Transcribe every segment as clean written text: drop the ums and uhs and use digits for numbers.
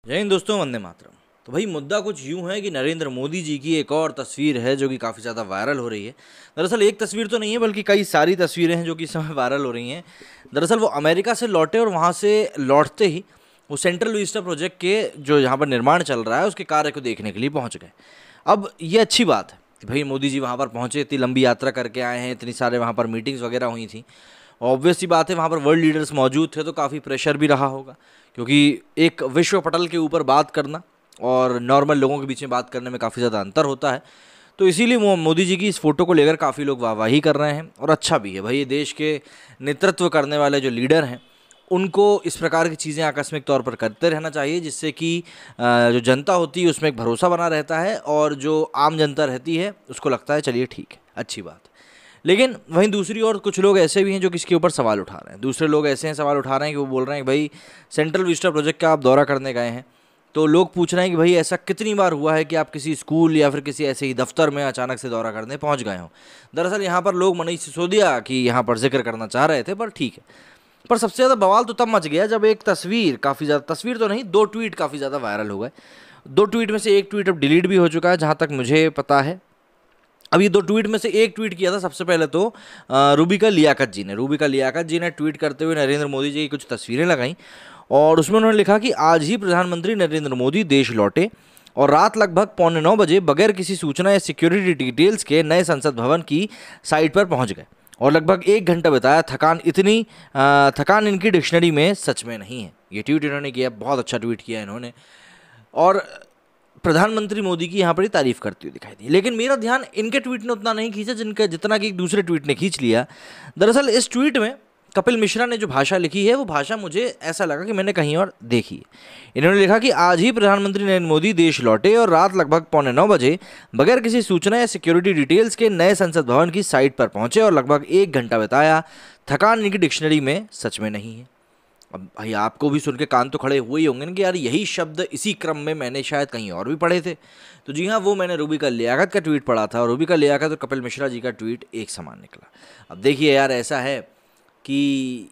जय हिंद दोस्तों, वंदे मातरम। तो भाई मुद्दा कुछ यूं है कि नरेंद्र मोदी जी की एक और तस्वीर है जो कि काफ़ी ज़्यादा वायरल हो रही है। दरअसल एक तस्वीर तो नहीं है बल्कि कई सारी तस्वीरें हैं जो कि इस समय वायरल हो रही हैं। दरअसल वो अमेरिका से लौटे और वहाँ से लौटते ही वो सेंट्रल विस्टा प्रोजेक्ट के जो यहाँ पर निर्माण चल रहा है उसके कार्य को देखने के लिए पहुँच गए। अब ये अच्छी बात है कि भाई मोदी जी वहाँ पर पहुँचे, इतनी लंबी यात्रा करके आए हैं, इतनी सारे वहाँ पर मीटिंग्स वगैरह हुई थी। ऑब्वियस सी बात है वहाँ पर वर्ल्ड लीडर्स मौजूद थे तो काफ़ी प्रेशर भी रहा होगा, क्योंकि एक विश्व पटल के ऊपर बात करना और नॉर्मल लोगों के बीच में बात करने में काफ़ी ज़्यादा अंतर होता है। तो इसीलिए मोदी जी की इस फोटो को लेकर काफ़ी लोग वाहवाही कर रहे हैं और अच्छा भी है भाई। ये देश के नेतृत्व करने वाले जो लीडर हैं उनको इस प्रकार की चीज़ें आकस्मिक तौर पर करते रहना चाहिए, जिससे कि जो जनता होती है उसमें एक भरोसा बना रहता है और जो आम जनता रहती है उसको लगता है चलिए ठीक है, अच्छी बात है। लेकिन वहीं दूसरी ओर कुछ लोग ऐसे भी हैं जो किसके ऊपर सवाल उठा रहे हैं। दूसरे लोग ऐसे हैं सवाल उठा रहे हैं कि वो बोल रहे हैं कि भाई सेंट्रल विस्टा प्रोजेक्ट का आप दौरा करने गए हैं, तो लोग पूछ रहे हैं कि भाई ऐसा कितनी बार हुआ है कि आप किसी स्कूल या फिर किसी ऐसे ही दफ्तर में अचानक से दौरा करने पहुंच गए हों। दरअसल यहाँ पर लोग मनीष सिसोदिया की यहाँ पर जिक्र करना चाह रहे थे, पर ठीक है। पर सबसे ज़्यादा बवाल तो तब मच गया जब एक तस्वीर काफ़ी ज़्यादा, तस्वीर तो नहीं, दो ट्वीट काफ़ी ज़्यादा वायरल हो गए। दो ट्वीट में से एक ट्वीट अब डिलीट भी हो चुका है जहाँ तक मुझे पता है। अब ये दो ट्वीट में से एक ट्वीट किया था सबसे पहले तो रूबिका लियाकत जी ने ट्वीट करते हुए नरेंद्र मोदी जी की कुछ तस्वीरें लगाई और उसमें उन्होंने लिखा कि आज ही प्रधानमंत्री नरेंद्र मोदी देश लौटे और रात लगभग 8:45 बगैर किसी सूचना या सिक्योरिटी डिटेल्स के नए संसद भवन की साइट पर पहुंच गए और लगभग 1 घंटा बिताया। थकान इनकी डिक्शनरी में सच में नहीं है। ये ट्वीट इन्होंने किया, बहुत अच्छा ट्वीट किया इन्होंने और प्रधानमंत्री मोदी की यहाँ पर ही तारीफ करती हुई दिखाई दी। लेकिन मेरा ध्यान इनके ट्वीट ने उतना नहीं खींचा जितना कि एक दूसरे ट्वीट ने खींच लिया। दरअसल इस ट्वीट में कपिल मिश्रा ने जो भाषा लिखी है वो भाषा मुझे ऐसा लगा कि मैंने कहीं और देखी है। इन्होंने लिखा कि आज ही प्रधानमंत्री नरेंद्र मोदी देश लौटे और रात लगभग 8:45 बगैर किसी सूचना या सिक्योरिटी डिटेल्स के नए संसद भवन की साइट पर पहुंचे और लगभग 1 घंटा बिताया। थकान इनकी डिक्शनरी में सच में नहीं है। अब भाई आपको भी सुन के कान तो खड़े हुए ही होंगे ना कि यार यही शब्द इसी क्रम में मैंने शायद कहीं और भी पढ़े थे। तो जी हाँ, वो मैंने रूबिका लियाकत का ट्वीट पढ़ा था और रूबिका लियाकत और कपिल मिश्रा जी का ट्वीट एक समान निकला। अब देखिए यार, ऐसा है कि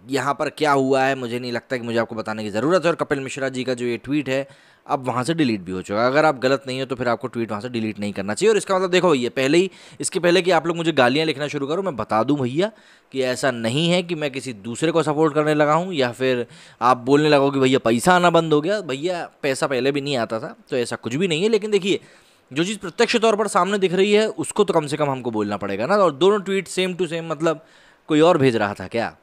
यहाँ पर क्या हुआ है मुझे नहीं लगता कि मुझे आपको बताने की ज़रूरत है। और कपिल मिश्रा जी का जो ये ट्वीट है अब वहाँ से डिलीट भी हो चुका है। अगर आप गलत नहीं हो तो फिर आपको ट्वीट वहाँ से डिलीट नहीं करना चाहिए। और इसका मतलब देखो भैया, पहले ही इसके पहले कि आप लोग मुझे गालियाँ लिखना शुरू करो, मैं बता दूँ भैया कि ऐसा नहीं है कि मैं किसी दूसरे को सपोर्ट करने लगा हूँ या फिर आप बोलने लगो कि भैया पैसा आना बंद हो गया। भैया पैसा पहले भी नहीं आता था, तो ऐसा कुछ भी नहीं है। लेकिन देखिए, जो चीज़ प्रत्यक्ष तौर पर सामने दिख रही है उसको तो कम से कम हमको बोलना पड़ेगा ना। और दोनों ट्वीट सेम टू सेम, मतलब कोई और भेज रहा था क्या?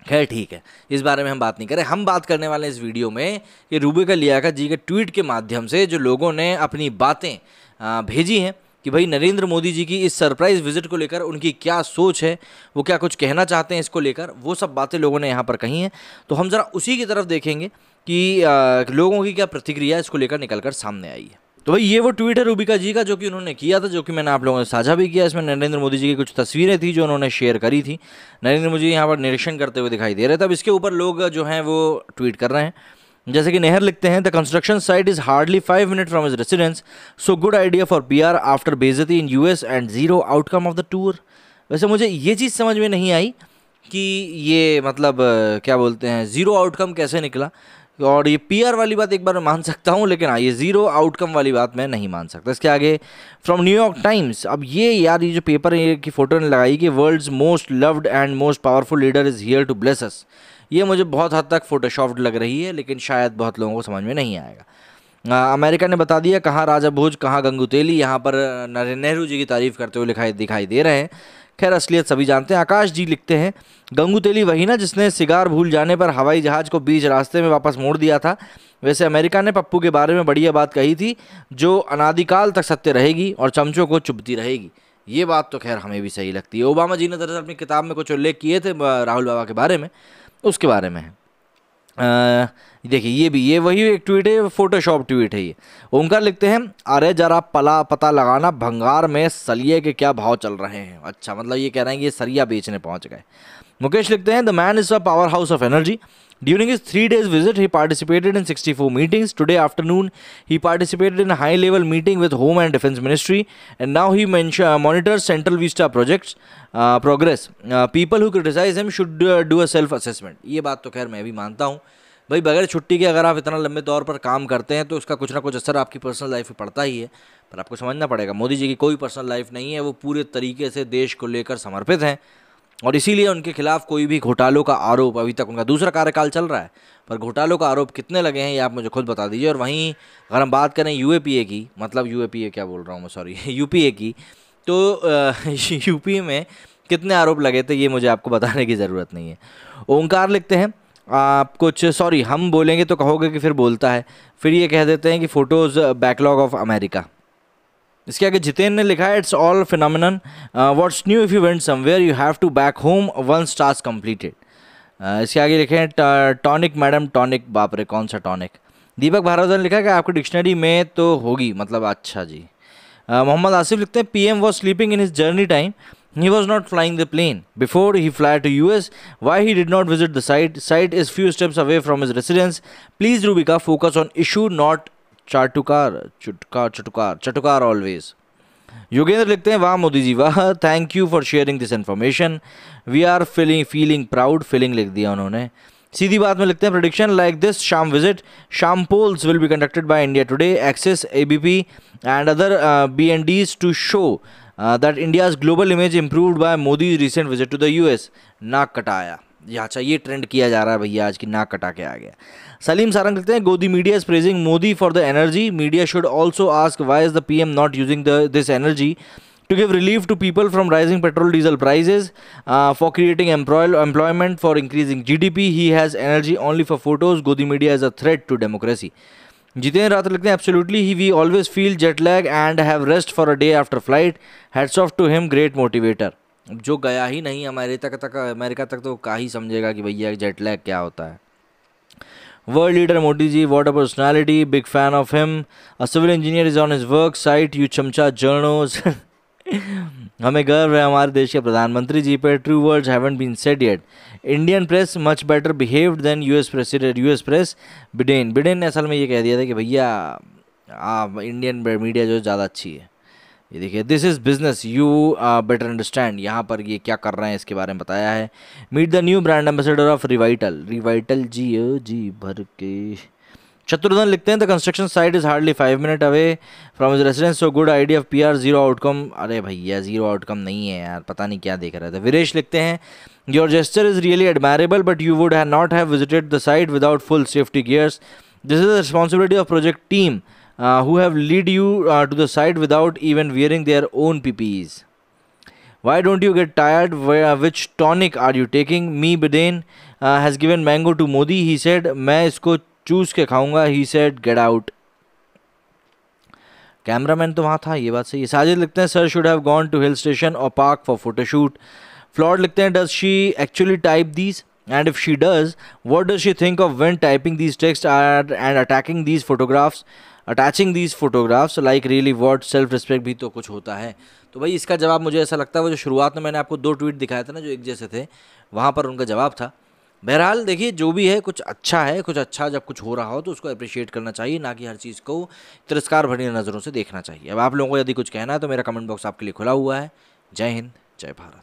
खैर ठीक है, इस बारे में हम बात नहीं करें। हम बात करने वाले हैं इस वीडियो में कि रूबिका लियाकत जी के ट्वीट के माध्यम से जो लोगों ने अपनी बातें भेजी हैं कि भाई नरेंद्र मोदी जी की इस सरप्राइज़ विजिट को लेकर उनकी क्या सोच है, वो क्या कुछ कहना चाहते हैं इसको लेकर, वो सब बातें लोगों ने यहाँ पर कही हैं। तो हम ज़रा उसी की तरफ देखेंगे कि लोगों की क्या प्रतिक्रिया इसको लेकर निकल कर सामने आई है। तो भाई ये वो ट्वीट है रूबिका जी का जो कि उन्होंने किया था, जो कि मैंने आप लोगों से साझा भी किया। इसमें नरेंद्र मोदी जी की कुछ तस्वीरें थी जो उन्होंने शेयर करी थी। नरेंद्र मोदी यहाँ पर निरीक्षण करते हुए दिखाई दे रहे थे। अब इसके ऊपर लोग जो हैं वो ट्वीट कर रहे हैं, जैसे कि नेहर लिखते हैं, the construction site is hardly 5 minute from his residence, so good idea for PR after बेइज्जती इन US and zero outcome of the tour. वैसे मुझे ये चीज़ समझ में नहीं आई कि ये मतलब क्या बोलते हैं, ज़ीरो आउटकम कैसे निकला। और ये PR वाली बात एक बार मैं मान सकता हूँ, लेकिन हाँ, ये ज़ीरो आउटकम वाली बात मैं नहीं मान सकता। इसके आगे फ्रॉम न्यूयॉर्क टाइम्स, अब ये यार ये जो पेपर है की फ़ोटो ने लगाई कि world's most loved and most powerful leader is here to bless us. ये मुझे बहुत हद तक फोटोशॉप्ड लग रही है, लेकिन शायद बहुत लोगों को समझ में नहीं आएगा। अमेरिका ने बता दिया कहाँ राजा भोज कहाँ गंगू तेली, यहाँ पर नेहरू जी की तारीफ करते हुए दिखाई दे रहे हैं। खैर असलियत सभी जानते हैं। आकाश जी लिखते हैं, गंगू तेली वही ना जिसने सिगार भूल जाने पर हवाई जहाज़ को बीच रास्ते में वापस मोड़ दिया था। वैसे अमेरिका ने पप्पू के बारे में बढ़िया बात कही थी जो अनादिकाल तक सत्य रहेगी और चमचों को चुभती रहेगी। ये बात तो खैर हमें भी सही लगती है। ओबामा जी ने दरअसल अपनी किताब में कुछ उल्लेख किए थे राहुल बाबा के बारे में, उसके बारे में है। देखिए ये वही एक ट्वीट है, फोटोशॉप ट्वीट है ये। ओंकार लिखते हैं, अरे जरा पता लगाना भंगार में सलिए के क्या भाव चल रहे हैं। अच्छा, मतलब ये कह रहे हैं कि ये सरिया बेचने पहुंच गए। मुकेश लिखते हैं, the man is a power house of energy. During his 3 days visit, he participated in 64 meetings. Today afternoon, he participated in a high-level meeting with Home and Defense Ministry, and now he monitors Central Vista projects progress. People who criticize him should do a self-assessment. ये बात तो खैर मैं भी मानता हूँ भाई बगैर छुट्टी के अगर आप इतना लंबे तौर पर काम करते हैं तो उसका कुछ ना कुछ असर आपकी पर्सनल लाइफ में पड़ता ही है। पर आपको समझना पड़ेगा, मोदी जी की कोई पर्सनल लाइफ नहीं है, वो पूरे तरीके से देश को लेकर समर्पित हैं और इसीलिए उनके खिलाफ कोई भी घोटालों का आरोप, अभी तक उनका दूसरा कार्यकाल चल रहा है, पर घोटालों का आरोप कितने लगे हैं ये आप मुझे खुद बता दीजिए। और वहीं अगर हम बात करें यूएपीए की, मतलब यूएपीए क्या बोल रहा हूँ मैं, सॉरी यूपीए की, तो यूपी में कितने आरोप लगे थे ये मुझे आपको बताने की ज़रूरत नहीं है। ओंकार लिखते हैं आप कुछ, सॉरी हम बोलेंगे तो कहोगे कि फिर बोलता है, फिर ये कह देते हैं कि फ़ोटोज़ बैकलॉग ऑफ अमेरिका। इसके आगे जितेन ने लिखा है it's all phenomenon, what's new if you went somewhere you have to back home once task completed. इसके आगे लिखे हैं टॉनिक मैडम टॉनिक, बाप रे कौन सा टॉनिक। दीपक भारद्वाज ने लिखा है कि आपकी डिक्शनरी में तो होगी, मतलब अच्छा जी। मोहम्मद आसिफ लिखते हैं PM was sleeping in his journey time, he was not flying the plane before he fly to US. Why he did not visit the site is few steps away from his residence. Please Rubika focus on issue not chatukar always. Yogendra लिखते हैं वाह मोदी जी वाह, thank you for sharing this information, we are feeling proud, feeling लिख दिया उन्होंने। सीधी बात में लिखते हैं prediction like this sham visit, sham polls will be conducted by India Today, Axis ABP and other BNDs to show that India's global image improved by Modi recent visit to the US। नाक कटाया, ये अच्छा ये trend किया जा रहा है भैया आज की, नाक कटा के आ गया। सलीम सारंग लिखते हैं गोदी media is praising Modi for the energy, media should also ask why is the PM not using this energy to give relief to people from rising petrol diesel prices, for creating employment, for increasing GDP. He has energy only for photos. Godi media is a threat to democracy. Jitendra Rathore लिखते हैं absolutely we always feel jet lag and have rest for a day after flight, hats off to him, great motivator. जो गया ही नहीं America तक तो का ही समझेगा कि भैया जेट लैग क्या होता है। World leader Modi ji, what a personality, big fan of him, a civil engineer is on his work site, you चमचा जर्नोस। हमें गर्व है हमारे देश के प्रधानमंत्री जी पे, true words haven't been said yet, Indian press much better behaved than US press. Biden ने असल में ये कह दिया था कि भैया इंडियन मीडिया जो ज़्यादा अच्छी है। ये देखिए this is business you better understand, यहाँ पर ये क्या कर रहे हैं इसके बारे में बताया है। Meet the new brand ambassador of Revital जी भर के। शत्रुघ्न लिखते हैं the construction site is hardly 5 minute away from his residence, so good idea of PR, zero outcome. अरे भैया जीरो आउटकम नहीं है यार, पता नहीं क्या देख रहे थे। वीरेश लिखते हैं your gesture is really admirable but you would not have visited the site without full safety gears, this is the responsibility of project team who have lead you to the site without even wearing their own PPEs. Why don't you get tired? Which tonic are you taking? Me Biden has given mango to Modi. He said मैं इसको चूस के खाऊंगा. He said get out. Cameraman तो वहाँ था, ये बात सही है। साजिद लिखते हैं sir should have gone to hill station और पार्क फॉर फोटोशूट। फ्लॉर्ड लिखते हैं does she actually type these and if she does what does she think of when typing these texts and attacking these photographs like really what self respect भी तो कुछ होता है। तो भाई इसका जवाब मुझे ऐसा लगता है वो जो शुरुआत में मैंने आपको 2 ट्वीट दिखाए थे ना जो एक जैसे थे, वहाँ पर उनका जवाब था। बहरहाल देखिए जो भी है कुछ अच्छा है, कुछ अच्छा जब कुछ हो रहा हो तो उसको अप्रिशिएट करना चाहिए, ना कि हर चीज़ को तिरस्कार भरी नज़रों से देखना चाहिए। अब आप लोगों को यदि कुछ कहना है तो मेरा कमेंट बॉक्स आपके लिए खुला हुआ है। जय हिंद, जय भारत।